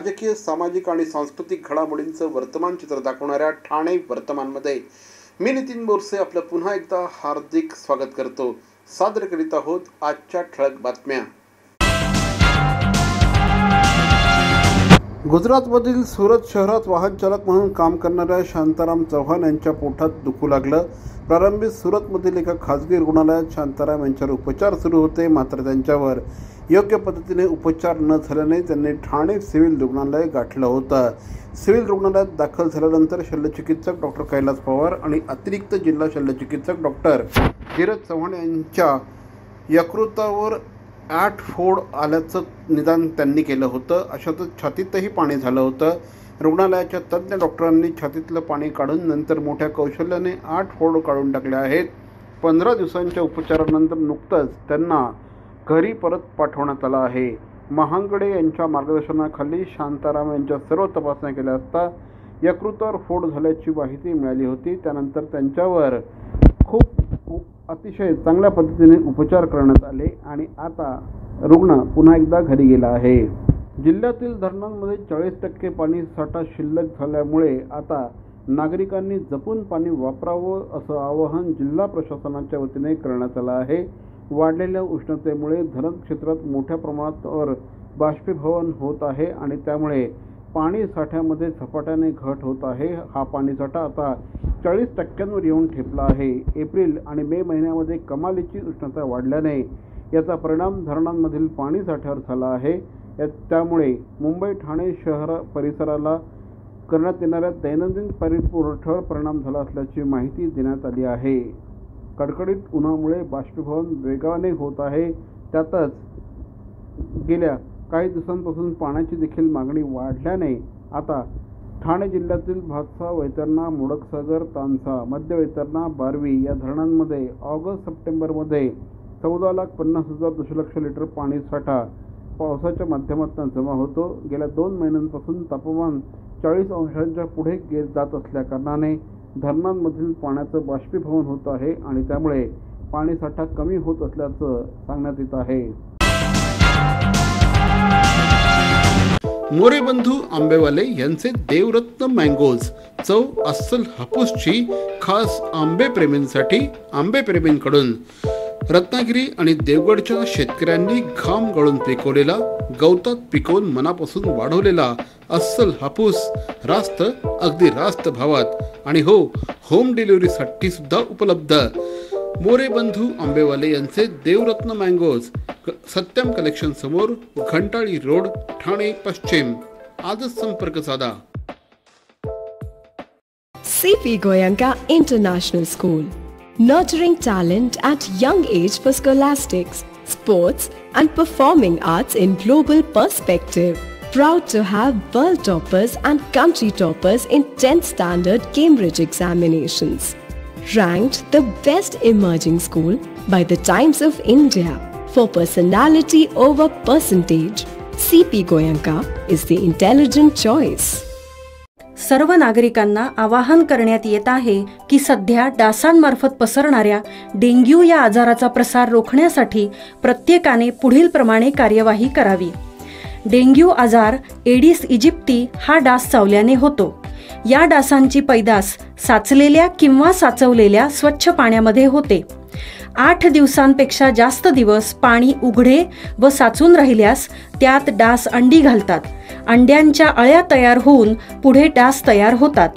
राजकीय, सामाजिक आणि सांस्कृतिक घडामोडींचं वर्तमान चित्र दाखवणाऱ्या ठाणे वर्तमानमध्ये मी नितीन बोरसे आपलं पुन्हा एकदा हार्दिक स्वागत करतो। सादर करीत आहोत आजच्या ठळक बातम्या। गुजरातमधील सुरत शहरात वाहन चालक म्हणून काम करणाऱ्या शांताराम चव्हाण यांच्या पोटात दुखू लागलं। प्रारंभी सुरतमधील एका खासगी रुग्णालयात शांताराम यांच्यावर उपचार सुरू होते, मात्र त्यांच्यावर योग्य पद्धतीने उपचार न झाल्याने त्यांनी ठाणे सिव्हिल रुग्णालय गाठलं होतं। सिव्हिल रुग्णालयात दाखल झाल्यानंतर शल्यचिकित्सक डॉक्टर कैलास पवार आणि अतिरिक्त जिल्हा शल्यचिकित्सक डॉक्टर धीरज चव्हाण यांच्या यकृतावर 8 फोड आल्याचं निदान त्यांनी केलं होतं। अशातच छातीतही पाणी झालं होतं। रुग्णालयाच्या तज्ज्ञ डॉक्टरांनी छातीतलं पाणी काढून नंतर मोठ्या कौशल्याने 8 फोड काढून टाकले आहेत। 15 दिवसांच्या उपचारानंतर नुकतंच त्यांना घरी परत पाठवण्यात आलं आहे। महांगडे यांच्या मार्गदर्शनाखाली शांताराम यांच्या सर्व तपासण्या केल्या असता यकृतावर फोड झाल्याची माहिती मिळाली होती। त्यानंतर त्यांच्यावर अतिशय चांगल्या पद्धतीने उपचार करण्यात आले आणि आता रुग्ण पुन्हा एकदा घरी गेला आहे। जिल्ह्यातील धरणांमध्ये 40% पाणी साठा शिल्लक झाल्यामुळे आता नागरिकांनी जपून पाणी वापरावं असं आवाहन जिल्हा प्रशासनाच्या वतीने करण्यात आलं आहे। वाढलेल्या उष्णतेमुळे धरण क्षेत्रात मोठ्या प्रमाणावर बाष्पीभवन होत आहे आणि त्यामुळे पाणी साठ्यामध्ये झपाट्याने घट होत आहे। हा पाणीसाठा आता 40% येऊन ठेपला आहे। एप्रिल आणि मे महिन्यामध्ये कमालीची उष्णता वाढल्याने याचा परिणाम धरणांमधील पाणी साठ्यावर झाला आहे। त्यामुळे मुंबई ठाणे शहर परिसराला करण्यात येणाऱ्या दैनंदिन पाणीपुरवठ्यावर परिणाम झाला असल्याची माहिती देण्यात आली आहे। कडकडीत उन्हामुळे बाष्पीभवन वेगाने होत आहे। त्यातच गेल्या काही दिवसांपासून पाण्याची देखील मागणी वाढल्याने आता ठाणे जिल्ह्यातील भातसा, वैतरणा, मोडकसागर, तानसा, मध्य वैतरणा, बारवी या धरणांमध्ये ऑगस्ट-सप्टेंबरमध्ये 14,50,000 दशलक्ष लिटर पाणी साठा पावसाच्या माध्यमातून जमा होतो। गेल्या 2 महिन्यांपासून तापमान 40 अंशांच्या पुढे जात असल्याकारणाने धरणांमधील पाण्याचं बाष्पीभवन होत आहे आणि त्यामुळे पाणीसाठा कमी होत असल्याचं सांगण्यात येत आहे। मोरे बंधू आंबेवाले यांचे देवरत्न मँगोज, चव अस्सल हापूसची खास आंबे प्रेमींसाठी आंबे प्रेमींकडून रत्नागिरी आणि देवगडच्या शेतकऱ्यांनी घाम गळून पिकवलेला, गवतात पिकवून मनापासून वाढवलेला अस्सल हापूस अगदी रास्त भावात आणि होम डिलिव्हरीसाठी सुद्धा उपलब्ध। मोरे बंधू आंबेवाले यांचे देवरत्न मँगोज, सत्यम कलेक्शन समोर, घंटाळी रोड, ठाणे पश्चिम। आजच संपर्क साधा। CP Goenka International School, nurturing talent at young age for scholastics, sports and performing arts in global perspective. Proud to have world toppers and country toppers in 10th standard Cambridge examinations. Ranked the best emerging school by the Times of India for personality over percentage. CP Goenka is the intelligent choice. सर्व नागरिकांना आवाहन करण्यात येत आहे की सध्या डासांमार्फत पसरणाऱ्या dengue या आजाराचा प्रसार रोखण्यासाठी प्रत्येकाने पुढील प्रमाणे कार्यवाही करावी। डेंग्यू आजार एडिस इजिप्ती हा डास चावल्याने होतो। या डासांची पैदास साचलेल्या किंवा साचवलेल्या स्वच्छ पाण्यामध्ये होते। 8 दिवसांपेक्षा जास्त दिवस पाणी उघडे व साचून राहिल्यास त्यात डास अंडी घालतात। अंड्यांच्या अळ्या तयार होऊन पुढे डास तयार होतात।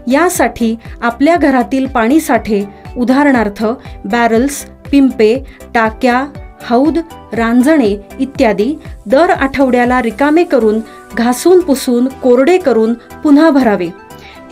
यासाठी आपल्या घरातील पाणी साठे, उदाहरणार्थ बॅरल्स, पिंपे, टाक्या, हौद, रांजणे इत्यादी दर आठवड्याला रिकामे करून घासून पुसून कोरडे करून पुन्हा भरावे।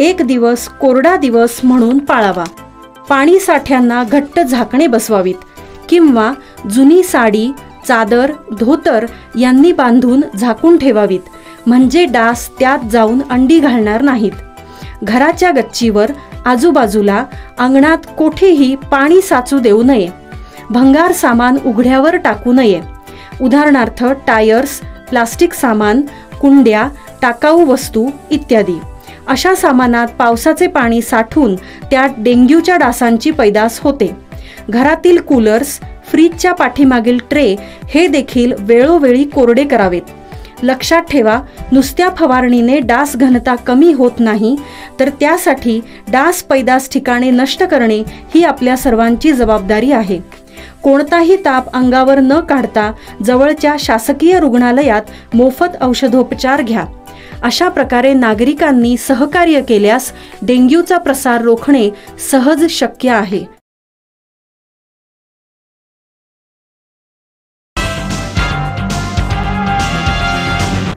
1 दिवस कोरडा दिवस म्हणून पाळावा। पाणी साठ्यांना घट्ट झाकणे बसवावीत किंवा जुनी साडी, चादर, धोतर यांनी बांधून झाकून ठेवावीत, म्हणजे डास त्यात जाऊन अंडी घालणार नाहीत। घराच्या गच्चीवर, आजूबाजूला, अंगणात कोठेही पाणी साचू देऊ नये। भंगार सामान उघड्यावर टाकू नये, उदाहरणार्थ टायर्स, प्लास्टिक सामान, कुंड्या, टाकाऊ वस्तू इत्यादी। अशा सामानात पावसाचे पाणी साठून त्यात डेंग्यूच्या डासांची पैदास होते। घरातील कूलर्स, फ्रीजच्या पाठीमागील ट्रे हे देखील वेळोवेळी कोरडे करावेत। लक्षात ठेवा, नुसत्या फवारणीने डास घनता कमी होत नाही, तर त्यासाठी डास पैदास ठिकाणे नष्ट करणे ही आपल्या सर्वांची जबाबदारी आहे. कोणताही ताप अंगावर न काढता जवळच्या शासकीय रुग्णालयात मोफत औषधोपचार घ्या. अशा प्रकारे नागरिकांनी सहकार्य केल्यास डेंग्यूचा प्रसार रोखणे सहज शक्य आहे.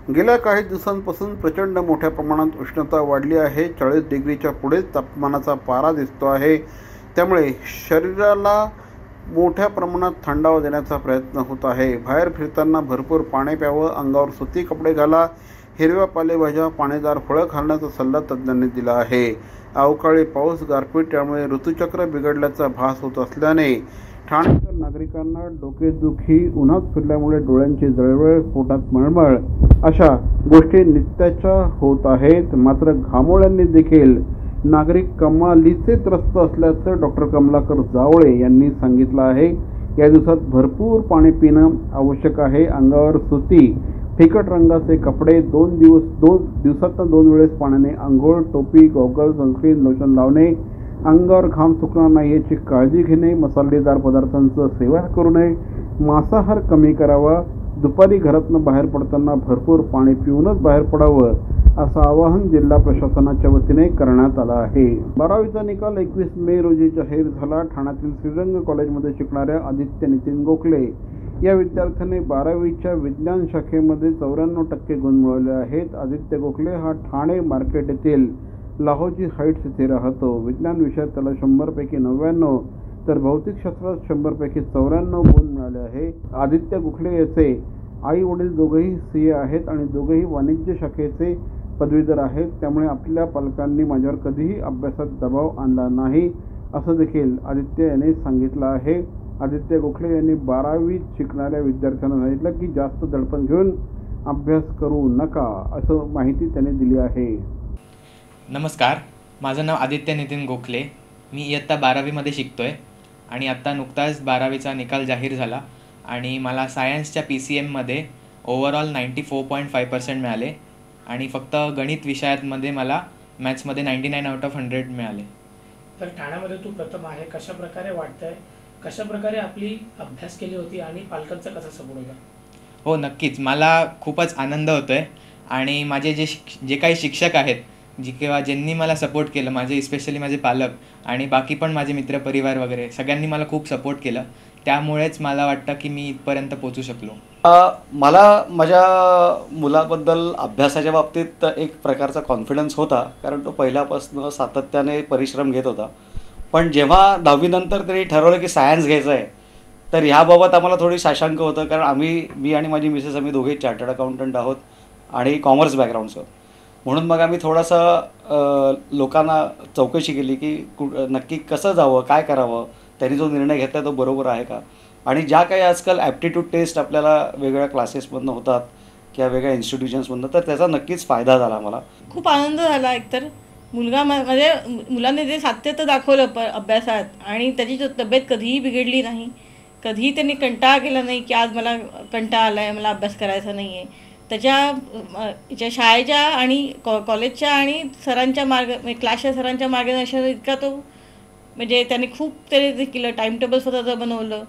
गेल्या काही दिवसांपासून प्रचंड मोठ्या प्रमाणात उष्णता वाढली आहे. 40 डिग्रीच्या पुढे तापमानाचा पारा दिसतो आहे. त्यामुळे शरीराला मोठ्या प्रमाणात थंडावा देण्याचा प्रयत्न होत आहे. बाहेर फिरताना भरपूर पाणी प्यावं, अंगावर सुती कपडे घाला, हिरव्या पालेभाज्या, पाणीदार फळं खाण्याचा सल्ला तज्ज्ञांनी दिला आहे. अवकाळी पाऊस, गारपीट यामुळे ऋतुचक्र बिघडल्याचा भास होत असल्याने ठाणेकर नागरिकांना डोकेदुखी, उन्हात फिरल्यामुळे डोळ्यांची जळजळ, पोटात मळमळ अशा गोष्टी नित्याच्या होत आहेत. मात्र घामोळ्यांनी देखील नागरिक कमालीचे त्रस्त असल्याचं डॉक्टर कमलाकर जावळे यांनी सांगितलं आहे. या दिवसात भरपूर पाणी पिणं आवश्यक आहे. अंगावर सुती फिकट रंगाचे कपडे, 2 दिवसातून 2 वेळेस पाण्याने आंघोळ, टोपी, गॉगल, सनस्क्रीन, लोशन लावणे, अंगावर घाम सुकणार नाही याची काळजी घेणे, मसालेदार पदार्थांचं सेवन करू नये, मांसाहार कमी करावा, दुपारी घरातून बाहेर पडताना भरपूर पाणी पिऊनच बाहेर पडावं असं आवाहन जिल्हा प्रशासनाच्या वतीने करण्यात आलं आहे. 12वीचा निकाल 21 मे रोजी जाहीर झाला. ठाण्यातील श्रीरंग कॉलेजमध्ये शिकणाऱ्या आदित्य नितीन गोखले या विद्यार्थ्याने 12वीच्या विज्ञान शाखेमध्ये 94% गुण मिळवले आहेत. आदित्य गोखले हा ठाणे मार्केट येथील लाहोजी हाईट्स येथे राहतो. विज्ञान विषयात त्याला 100 पैकी 99 तर भौतिकशास्त्रात 100 पैकी 94 गुण मिळाले आहे. आदित्य गोखले याचे आई वडील दोघेही CA आहेत आणि दोघेही वाणिज्य शाखेचे पदवीधर आहेत. त्यामुळे आपल्या पालकांनी माझ्यावर कधीही अभ्यासात दबाव आणला नाही असं देखील आदित्य यांनी सांगितलं आहे. आदित्य गोखले यांनी 12वीत शिकणाऱ्या विद्यार्थ्यांना सांगितलं की जास्त दडपण घेऊन अभ्यास करू नका असं माहिती त्यांनी दिली आहे. नमस्कार, माझं नाव आदित्य नितीन गोखले. मी इयत्ता 12वीमध्ये शिकतो आहे आणि आत्ता नुकताच 12वीचा निकाल जाहीर झाला आणि मला सायन्सच्या PCMमध्ये ओव्हरऑल 94.5% मिळाले आणि फक्त गणित विषयामध्ये मला मॅथ्समध्ये 99 आउट ऑफ 100 मिळाले. तर ठाण्यामध्ये तू प्रथम आहे, कशा प्रकारे वाटतंय, कशा प्रकारे आपली अभ्यास केली होती आणि पालकांचा कसा सपोर्ट होता? हो, नक्कीच मला खूपच आनंद होतो आहे आणि माझे जे काही शिक्षक आहेत ज्यांनी मला सपोर्ट केलं, माझे स्पेशली माझे पालक आणि बाकी पण माझे मित्रपरिवार वगैरे सगळ्यांनी मला खूप सपोर्ट केलं. त्यामुळेच मला वाटतं की मी इथपर्यंत पोहोचू शकलो. मला माझ्या मुलाबद्दल अभ्यासाच्या बाबतीत एक प्रकारचा कॉन्फिडन्स होता, कारण तो पहिल्यापासून सातत्याने परिश्रम घेत होता. पण जेव्हा 10वी नंतर तरी ठरवलं की सायन्स घ्यायचं आहे, तर ह्याबाबत आम्हाला थोडी साशंक होतं, कारण मी आणि माझी मिसेस आम्ही दोघे चार्टर्ड अकाउंटंट आहोत आणि कॉमर्स बॅकग्राऊंडचं. म्हणून मग आम्ही थोडंसं लोकांना चौकशी केली की नक्की कसं जावं, काय करावं, त्यांनी जो निर्णय घेतला तो बरोबर आहे का. आणि ज्या काही आजकाल ॲप्टिट्यूड टेस्ट आपल्याला वेगवेगळ्या क्लासेसमधनं होतात किंवा वेगळ्या इन्स्टिट्यूशन्समधनं, तर त्याचा नक्कीच फायदा झाला. मला खूप आनंद झाला. एकतर म्हणजे मुलाने जे सातत्य दाखवलं अभ्यासात आणि त्याची तब्येत कधीही बिघडली नाही, कधीही त्यांनी कंटाळा केला नाही की आज मला कंटाळा आला आहे, मला अभ्यास करायचा नाही आहे. त्याच्या शाळेच्या आणि कॉलेजच्या आणि सरांच्या क्लासच्या सरांच्या मार्गदर्शनात इतका तो म्हणजे त्याने खूप ते केलं. टाईम टेबल स्वतःचं बनवलं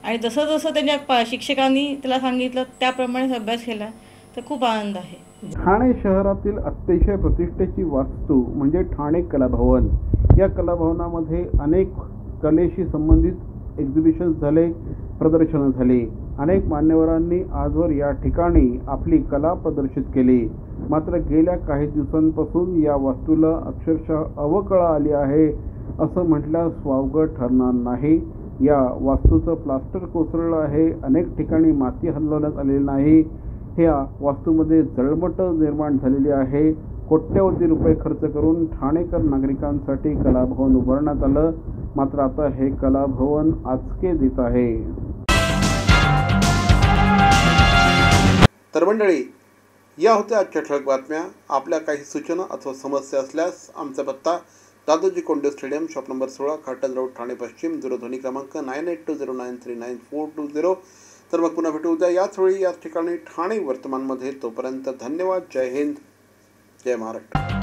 आणि जसं जसं त्यांच्या शिक्षकांनी त्याला सांगितलं त्याप्रमाणेच अभ्यास केला. तर खूप आनंद आहे. ठाणे शहरातील अतिशय प्रतिष्ठेची वास्तू म्हणजे ठाणे कलाभवन. या कलाभवनामध्ये अनेक कलेशी संबंधित एक्झिबिशन्स झाले, प्रदर्शनं झाली. अनेक मान्यवरांनी आजवर या ठिकाणी आपली कला प्रदर्शित केली. मात्र गेल्या काही दिवसांपासून या वास्तूला अक्षरशः अवकळा आली आहे असं म्हटल्यास वावगं ठरणार नाही. या वास्तूचं प्लास्टर कोसळलं आहे, अनेक ठिकाणी माती हलवण्यात आलेली नाही. ह्या वास्तूमध्ये जळमट निर्माण झालेली आहे. कोट्यवधी रुपये खर्च करून ठाणेकर नागरिकांसाठी कलाभवन उभारण्यात आलं. मात्र आता हे कलाभवन आचके देत आहे. तर मंडळी, या होत्या आजच्या ठळक बातम्या. आपल्या काही सूचना अथवा समस्या असल्यास आमचा पत्ता Dadoji Konde stadium, shop number 16, Khatal road, Thane पश्चिम, दूरध्वनी क्रमांक 9820939420. तर मग पुन्हा भेटू उद्या याच वेळी याच ठिकाणी ठाणे वर्तमानमध्ये. तोपर्यंत धन्यवाद. जय हिंद, जय महाराष्ट्र.